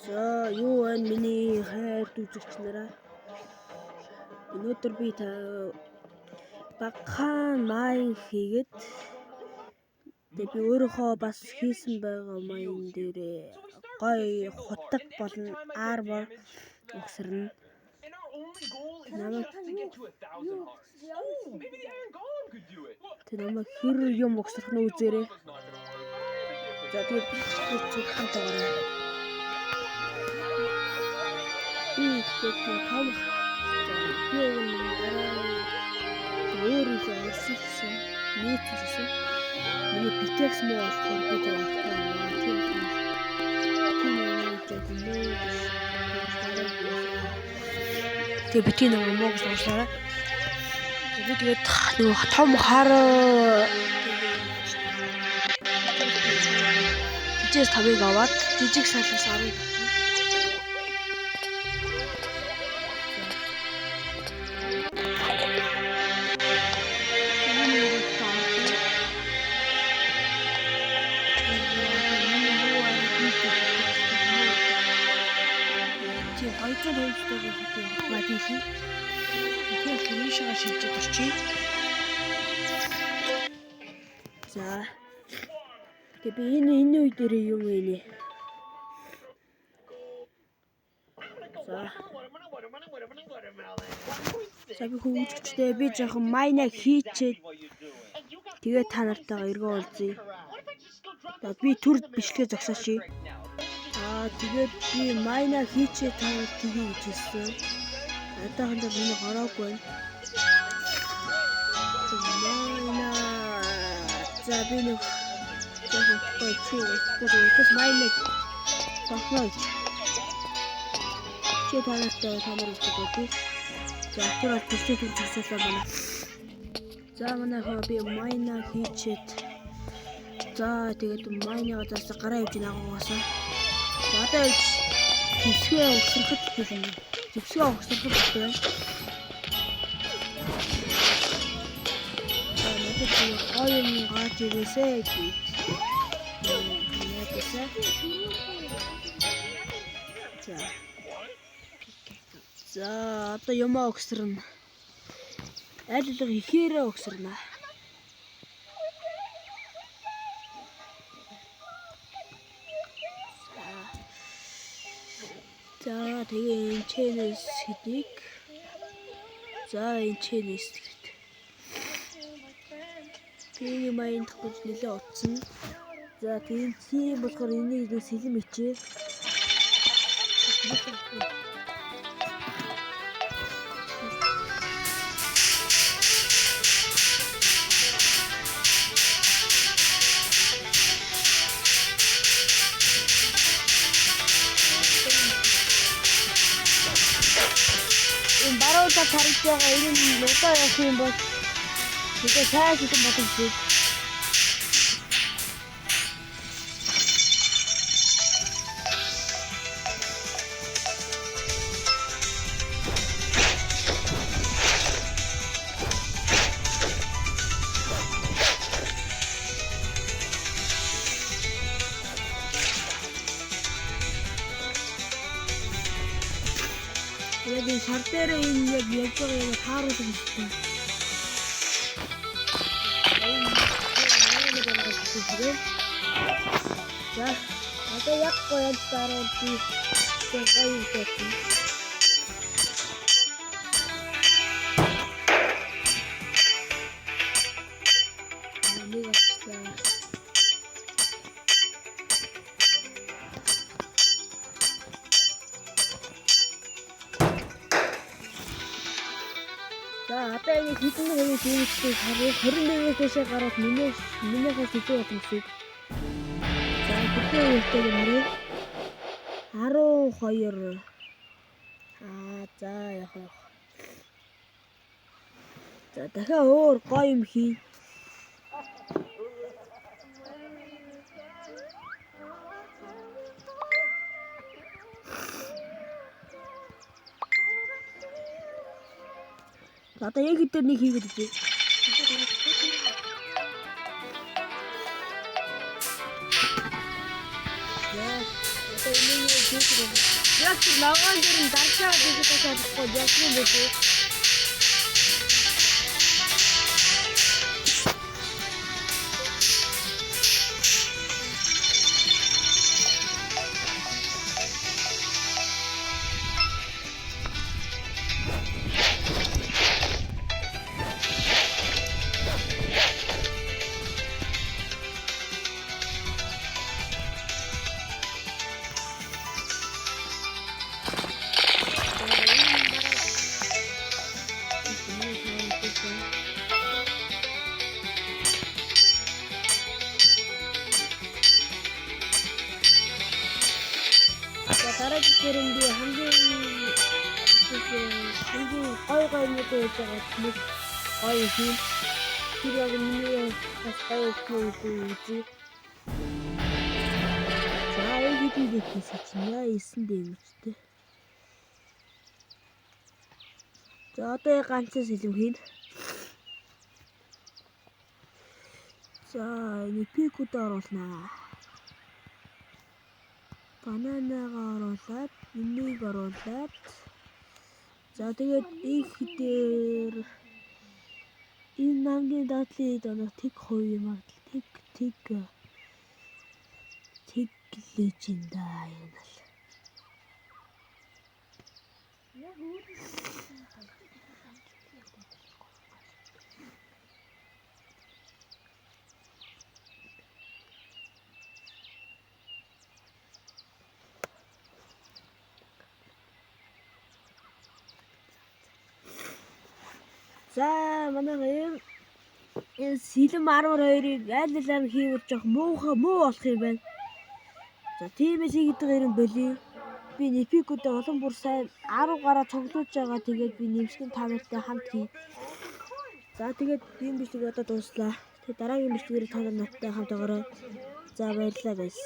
За юу вэ миний хайр үзэгч нараа. Өнөөдөр би та багахан майн хийгээд би өөрийнхөө бас хийсэн байгаа майн дээрээ гоё хутаг болон армор өгсөрнө. Намайг хэр юм өгсөрх нь үзээрэй. За тэгээд би хамтаа том өөрийнхөө өсөлсөн нийтлсэн миний битекс муу болохоор би тэг битэн нэг муу гэж уушаараа тэгээд нөгөө том хар жижиг тавыг аваад жижиг салаас авыг За би энэ үе дээр юм ээ. За би хөвгчтэй би жоохон майнаг хийчээд тэгээд та нартайгаа эргэн уулзъя. За би түр бишгээ зогсооч. Тэгээд би майнаа хийчээ тавд тгий гэж хэлсэн. Одоохондоо миний хороогүй байна. За би нэг тэгээс майнаа тохиолж. Чи танартай тамар үздэг. За түрэл төсөө төсөөсөө байна. За манай хобби майнаа хийчээд. За тэгээд майнаа заас гараа явж наагуусаа. За одоо хэсгээ өгсөрөхөд хэлэн. Хэсгээ өгсөрөхөд байна. За надад хоёрын гарч ирээсэй гэж. За одоо юмаа өгсөрнө. Аль алга ихээрээ өгсөрнө. За тэгээ энэ чэнэс хэдийг. За энэ чэнэс хэд. Тэгээ маяг тахж нэлээ утсан. За тийм болохоор энийг сэлэм ичээ. Баруунда тарж байгаа энэ лудаа явах юм бол тэгээ цааш идэх боломжтой. Яг энэ шар дээр энэ яг явж байгаа юм хааруулж байна. За одоо яг гоё дараа би гоё хийх. За одоо энэ хитэн нэг зүйлтэй 21-ээс гараад минийхээс илүү болчихсон. За хэдэн үетэй юм бэ? 12. За яах вэ? За дахиад өөр гоё юм хий. Одоо яг хэдээр нэг хийгээд үзье. За одоо энэ Яг ногоон дээр нь дарчаад ихэд болохгүй яг юм үү? Дараагийн би хамгийн гой нэг гэж байгаа нэг гой юм. Тэр яг миний бас гой үгүй. За яг идэв гэсэн яа 9 дэмжтэй. За одоо ганцаас илүү хийн. За нэг пикүүд оруулнаа. Бананага оруулаад, энийг оруулаад. За тэгээд их дээр энэ намгийн дадлын доноо тэг хувь юм аа. Тэг леженда юм л. За манай энэ сэлэм 12-ыг аль хийвэл жоох муу болох юм байна. За тиймээс хийгээд юм болий. Би нэпикүүдээ олон бүр сайн 10 гараа цуглуулж байгаа. Тэгээд би нэмсгэн тамиртай хамт хий. За тэгээд энэ бичлэг одоо дууслаа. Тэгээд дараагийн бичлэгээр та нартай хамт байгаарай. За баярлалаа guys.